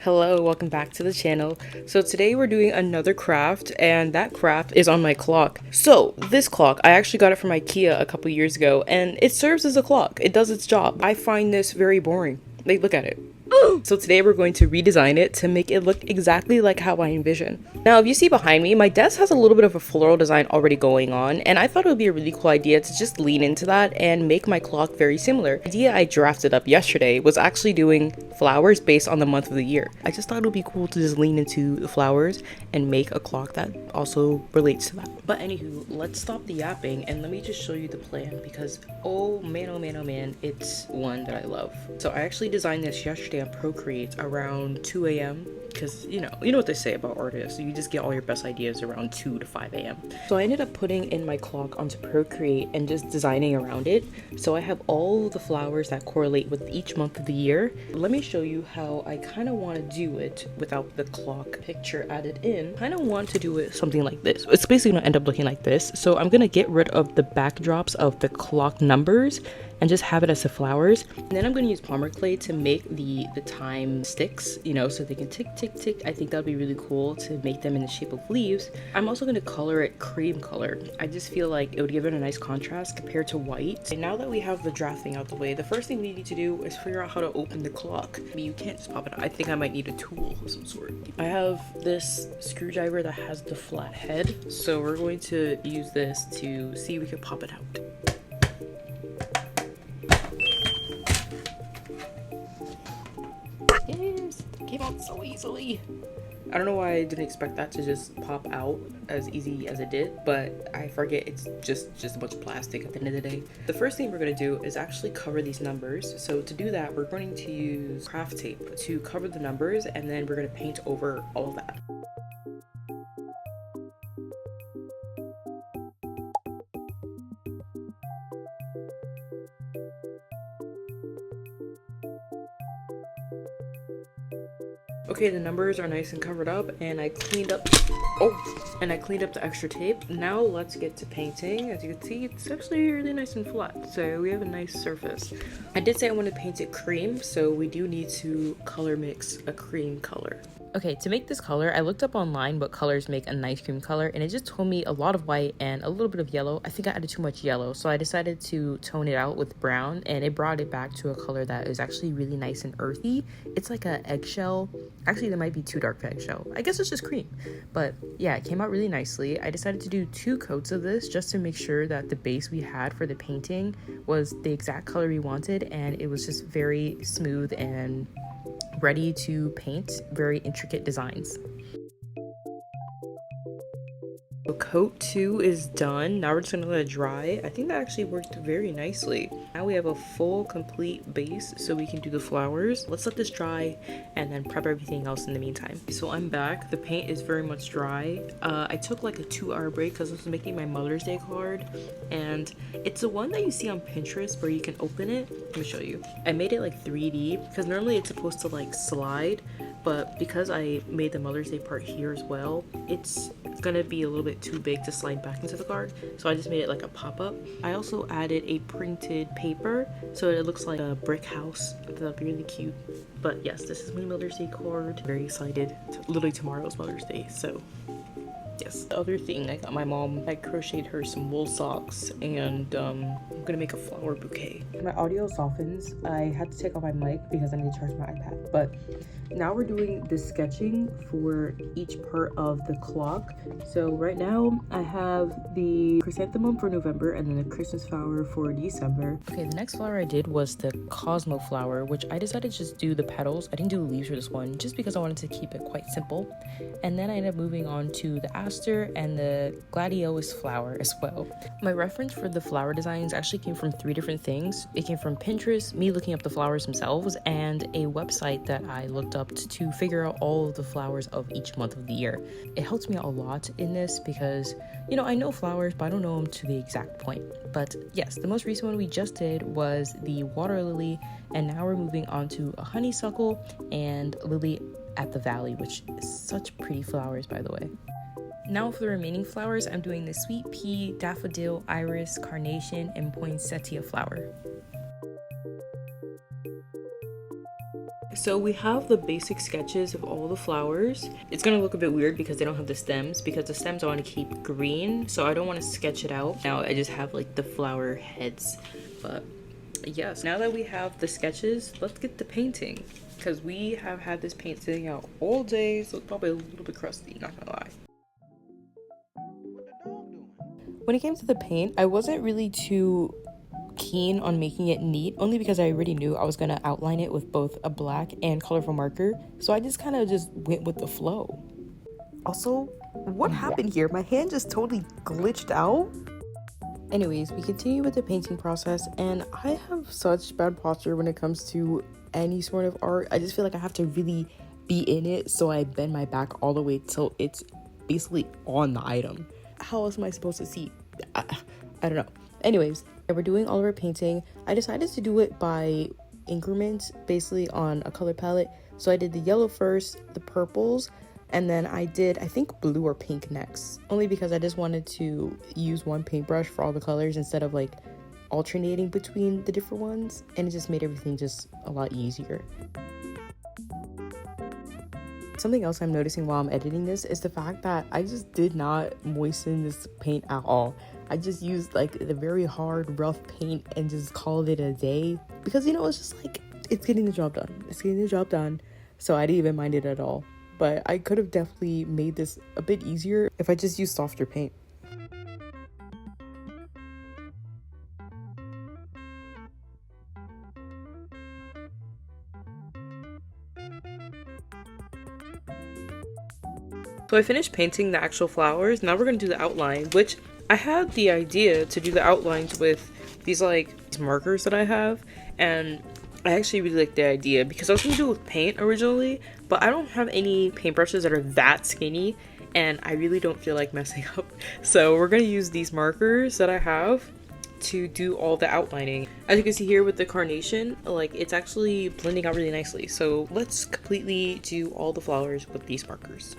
Hello, welcome back to the channel. So today we're doing another craft, and that craft is on my clock. So this clock, I actually got it from IKEA a couple years ago, and it serves as a clock. It does its job. I find this very boring. Like, look at it. So today we're going to redesign it to make it look exactly like how I envision. Now, if you see behind me, my desk has a little bit of a floral design already going on, and I thought it would be a really cool idea to just lean into that and make my clock very similar. The idea I drafted up yesterday was actually doing flowers based on the month of the year. I just thought it would be cool to just lean into the flowers and make a clock that also relates to that. But anywho, let's stop the yapping and let me just show you the plan, because oh man, it's one that I love. So I actually designed this yesterday on Procreate around 2 a.m. because you know what they say about artists, you just get all your best ideas around 2 to 5 a.m. So I ended up putting in my clock onto Procreate and just designing around it. So I have all the flowers that correlate with each month of the year. Let me show you how I kind of want to do it without the clock picture added in. I kind of want to do it something like this. It's basically going to end up looking like this. So I'm going to get rid of the backdrops of the clock numbers and just have it as the flowers. And then I'm going to use Palmer clay to make the time sticks, you know, so they can tick, tick, tick. I think that would be really cool to make them in the shape of leaves. I'm also going to color it cream color. I just feel like it would give it a nice contrast compared to white. And now that we have the drafting out the way, the first thing we need to do is figure out how to open the clock. I mean, you can't just pop it out. I think I might need a tool of some sort. I have this screwdriver that has the flat head, so we're going to use this to see if we can pop it out. Yes, it came out so easily. I don't know why I didn't expect that to just pop out as easy as it did, but I forget it's just a bunch of plastic at the end of the day. The first thing we're going to do is actually cover these numbers. So to do that, we're going to use craft tape to cover the numbers, and then we're going to paint over all of that. Okay, the numbers are nice and covered up, and I cleaned up the extra tape. Now let's get to painting. As you can see, it's actually really nice and flat, so we have a nice surface. I did say I want to paint it cream, so we do need to color mix a cream color. Okay, to make this color, I looked up online what colors make a nice cream color, and it just told me a lot of white and a little bit of yellow. I think I added too much yellow, so I decided to tone it out with brown, and it brought it back to a color that is actually really nice and earthy. It's like an eggshell. Actually, there might be too dark for eggshell. I guess it's just cream. But yeah, it came out really nicely. I decided to do 2 coats of this just to make sure that the base we had for the painting was the exact color we wanted, and it was just very smooth and ready to paint very intricate designs. So coat 2 is done. Now we're just gonna let it dry. I think that actually worked very nicely. Now we have a full complete base so we can do the flowers. Let's let this dry and then prep everything else in the meantime. So I'm back. The paint is very much dry. I took like a 2-hour break because I was making my Mother's Day card, and it's the one that you see on Pinterest where you can open it. Let me show you. I made it like 3D because normally it's supposed to like slide, but because I made the Mother's Day part here as well, it's gonna be a little bit too big to slide back into the card, so I just made it like a pop-up. I also added a printed paper so it looks like a brick house. That'll be really cute. But yes, this is my Mother's Day card. Very excited. Literally tomorrow's Mother's Day, so yes. The other thing, I got my mom, I crocheted her some wool socks, and I'm gonna make a flower bouquet. My audio softens. I had to take off my mic because I need to charge my iPad, but now we're doing the sketching for each part of the clock. So right now I have the chrysanthemum for November and then the Christmas flower for December. Okay, the next flower I did was the Cosmo flower, which I decided to just do the petals. I didn't do the leaves for this one just because I wanted to keep it quite simple. And then I ended up moving on to the aster and the gladiolus flower as well. My reference for the flower designs actually came from 3 different things. It came from Pinterest, me looking up the flowers themselves, and a website that I looked up to figure out all of the flowers of each month of the year. It helps me out a lot in this because, you know, I know flowers, but I don't know them to the exact point. But yes, the most recent one we just did was the water lily, and now we're moving on to a honeysuckle and lily at the valley, which is such pretty flowers, by the way. Now for the remaining flowers, I'm doing the sweet pea, daffodil, iris, carnation, and poinsettia flower. So we have the basic sketches of all the flowers. It's gonna look a bit weird because they don't have the stems, because the stems I want to keep green, so I don't want to sketch it out. Now I just have like the flower heads. But yes, now that we have the sketches, let's get the painting, because we have had this paint sitting out all day, so it's probably a little bit crusty, not gonna lie. When it came to the paint, I wasn't really too keen on making it neat, only because I already knew I was gonna outline it with both a black and colorful marker, so I just kind of just went with the flow. Also, what happened here? My hand just totally glitched out. Anyways, we continue with the painting process, and I have such bad posture when it comes to any sort of art. I just feel like I have to really be in it, so I bend my back all the way till it's basically on the item. How else am I supposed to see? I don't know. Anyways, we're doing all of our painting. I decided to do it by increments, basically on a color palette. So I did the yellow first, the purples, and then I did, I think, blue or pink next. Only because I just wanted to use one paintbrush for all the colors instead of like alternating between the different ones. And it just made everything just a lot easier. Something else I'm noticing while I'm editing this is the fact that I just did not moisten this paint at all. I just used like the very hard, rough paint and just called it a day. Because, you know, it's just like, it's getting the job done. It's getting the job done. So I didn't even mind it at all. But I could have definitely made this a bit easier if I just used softer paint. So I finished painting the actual flowers. Now we're going to do the outline, which I had the idea to do the outlines with these markers that I have, and I actually really like the idea because I was going to do it with paint originally, but I don't have any paintbrushes that are that skinny, and I really don't feel like messing up. So we're going to use these markers that I have to do all the outlining. As you can see here with the carnation, like, it's actually blending out really nicely. So let's completely do all the flowers with these markers.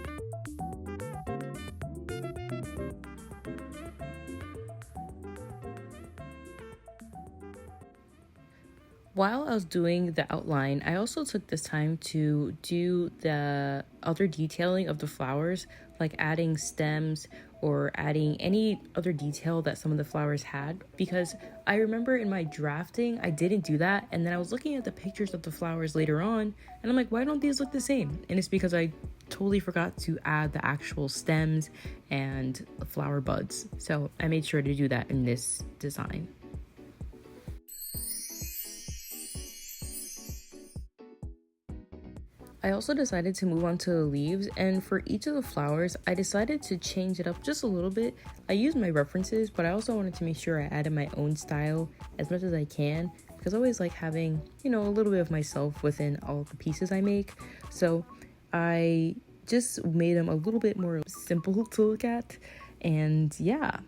While I was doing the outline, I also took this time to do the other detailing of the flowers, like adding stems or adding any other detail that some of the flowers had, because I remember in my drafting I didn't do that, and then I was looking at the pictures of the flowers later on and I'm like, why don't these look the same? And it's because I totally forgot to add the actual stems and flower buds, so I made sure to do that in this design. I also decided to move on to the leaves, and for each of the flowers I decided to change it up just a little bit. I used my references, but I also wanted to make sure I added my own style as much as I can, because I always like having, you know, a little bit of myself within all the pieces I make. So I just made them a little bit more simple to look at, and yeah.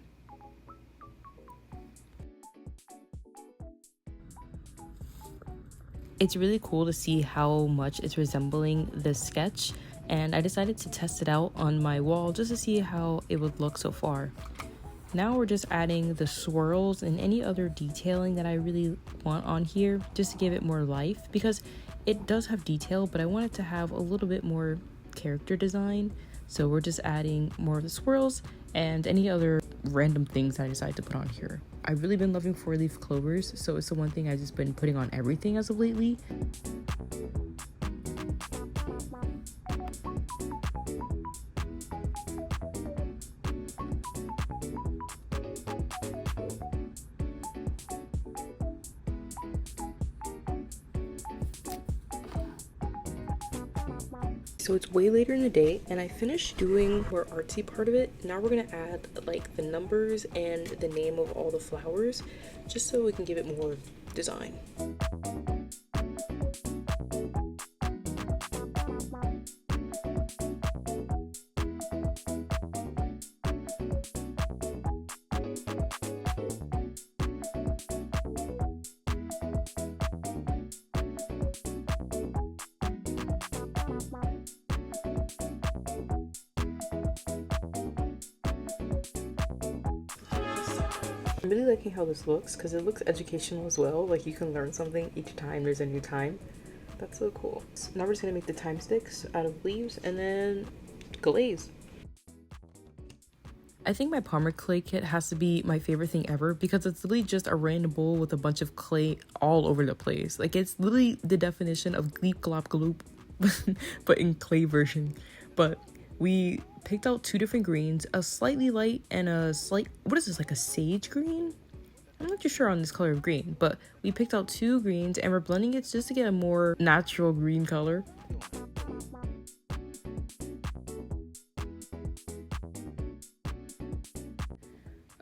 It's really cool to see how much it's resembling the sketch, and I decided to test it out on my wall just to see how it would look so far. Now we're just adding the swirls and any other detailing that I really want on here, just to give it more life, because it does have detail, but I want it to have a little bit more character design. So we're just adding more of the swirls and any other random things I decide to put on here. I've really been loving 4-leaf clovers, so it's the one thing I've just been putting on everything as of lately. So it's way later in the day, and I finished doing more artsy part of it. Now we're gonna add like the numbers and the name of all the flowers, just so we can give it more design. I'm really liking how this looks because it looks educational as well. Like, you can learn something each time there's a new time. That's so cool. So now we're just gonna make the time sticks out of leaves and then glaze. I think my Palmer clay kit has to be my favorite thing ever because it's literally just a random bowl with a bunch of clay all over the place. Like, it's literally the definition of gleep glop gloop, but in clay version. But we picked out 2 different greens, a slightly light and a slight, what is this, like a sage green? I'm not too sure on this color of green, but we picked out 2 greens and we're blending it just to get a more natural green color.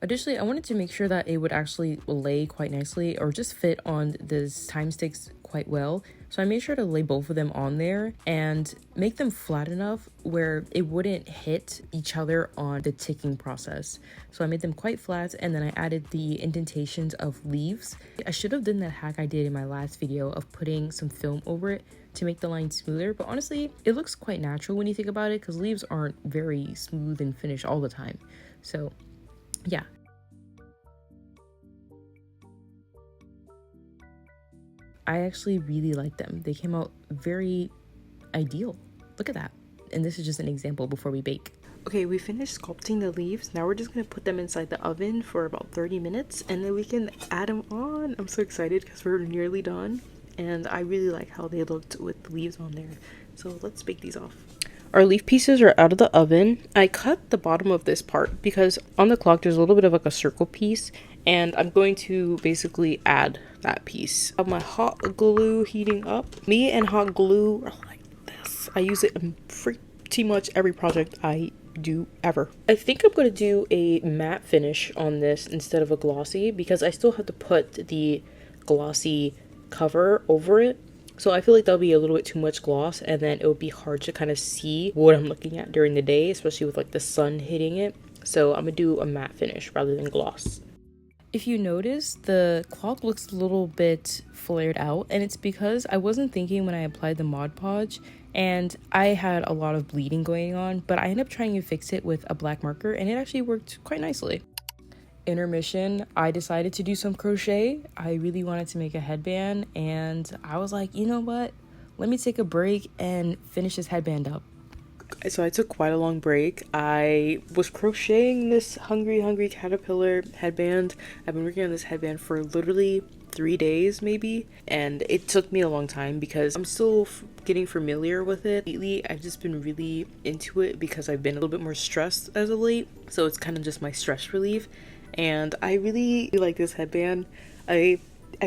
Additionally, I wanted to make sure that it would actually lay quite nicely or just fit on this time sticks quite well. So I made sure to lay both of them on there and make them flat enough where it wouldn't hit each other on the ticking process. So I made them quite flat and then I added the indentations of leaves. I should have done that hack I did in my last video of putting some film over it to make the line smoother, but honestly, it looks quite natural when you think about it because leaves aren't very smooth and finished all the time. So yeah. I actually really like them. They came out very ideal. Look at that. And this is just an example before we bake. Okay, we finished sculpting the leaves. Now we're just gonna put them inside the oven for about 30 minutes and then we can add them on. I'm so excited because we're nearly done. And I really like how they looked with the leaves on there. So let's bake these off. Our leaf pieces are out of the oven. I cut the bottom of this part because on the clock there's a little bit of like a circle piece and I'm going to basically add that piece. I have my hot glue heating up. Me and hot glue are like this. I use it in pretty much every project I do ever. I think I'm going to do a matte finish on this instead of a glossy because I still have to put the glossy cover over it. So I feel like that'll be a little bit too much gloss and then it would be hard to kind of see what I'm looking at during the day, especially with like the sun hitting it. So I'm gonna do a matte finish rather than gloss. If you notice, the clock looks a little bit flared out and it's because I wasn't thinking when I applied the Mod Podge and I had a lot of bleeding going on, but I ended up trying to fix it with a black marker and it actually worked quite nicely. Intermission, I decided to do some crochet. I really wanted to make a headband and I was like, you know what, let me take a break and finish this headband up. So I took quite a long break. I was crocheting this hungry caterpillar headband. I've been working on this headband for literally 3 days maybe, and it took me a long time because I'm still getting familiar with it. Lately I've just been really into it because I've been a little bit more stressed as of late, so it's kind of just my stress relief. And I really like this headband. I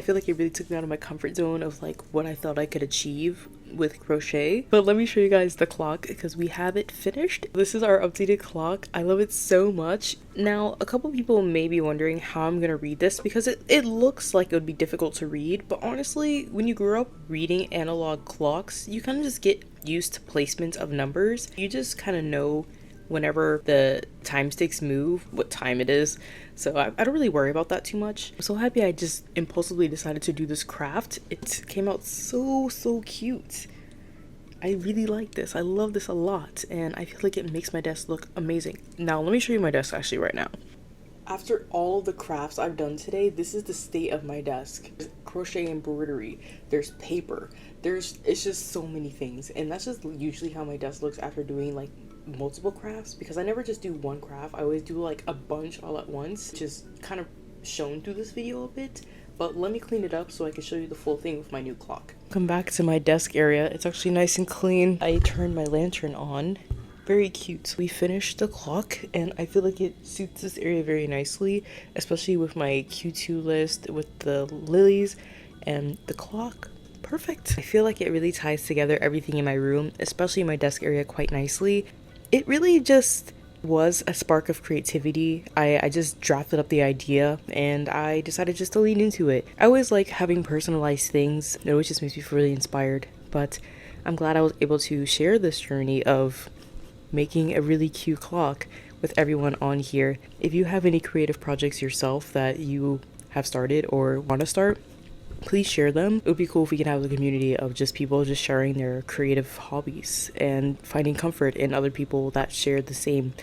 feel like it really took me out of my comfort zone of like what I thought I could achieve with crochet. But let me show you guys the clock because we have it finished. This is our updated clock. I love it so much. Now, a couple people may be wondering how I'm gonna read this because it looks like it would be difficult to read, but honestly, when you grew up reading analog clocks, you kind of just get used to placements of numbers. You just kind of know whenever the time sticks move, what time it is. So I don't really worry about that too much. I'm so happy I just impulsively decided to do this craft. It came out so cute. I really like this. I love this a lot and I feel like it makes my desk look amazing. Now let me show you my desk actually right now. After all the crafts I've done today, this is the state of my desk. There's crochet embroidery, there's paper, it's just so many things, and that's just usually how my desk looks after doing like multiple crafts, because I never just do one craft. I always do like a bunch all at once, which is kind of shown through this video a bit. But let me clean it up so I can show you the full thing with my new clock. Come back to my desk area. It's actually nice and clean. I turned my lantern on. Very cute. We finished the clock and I feel like it suits this area very nicely, especially with my Q2 list with the lilies and the clock. Perfect. I feel like it really ties together everything in my room, especially my desk area, quite nicely. It really just was a spark of creativity. I just drafted up the idea and I decided just to lean into it. I always like having personalized things. It always just makes me feel really inspired, but I'm glad I was able to share this journey of making a really cute clock with everyone on here. If you have any creative projects yourself that you have started or want to start, please share them. It would be cool if we could have a community of just people just sharing their creative hobbies and finding comfort in other people that share the same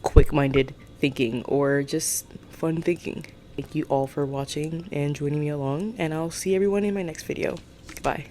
quick-minded thinking or just fun thinking. Thank you all for watching and joining me along, and I'll see everyone in my next video. Bye.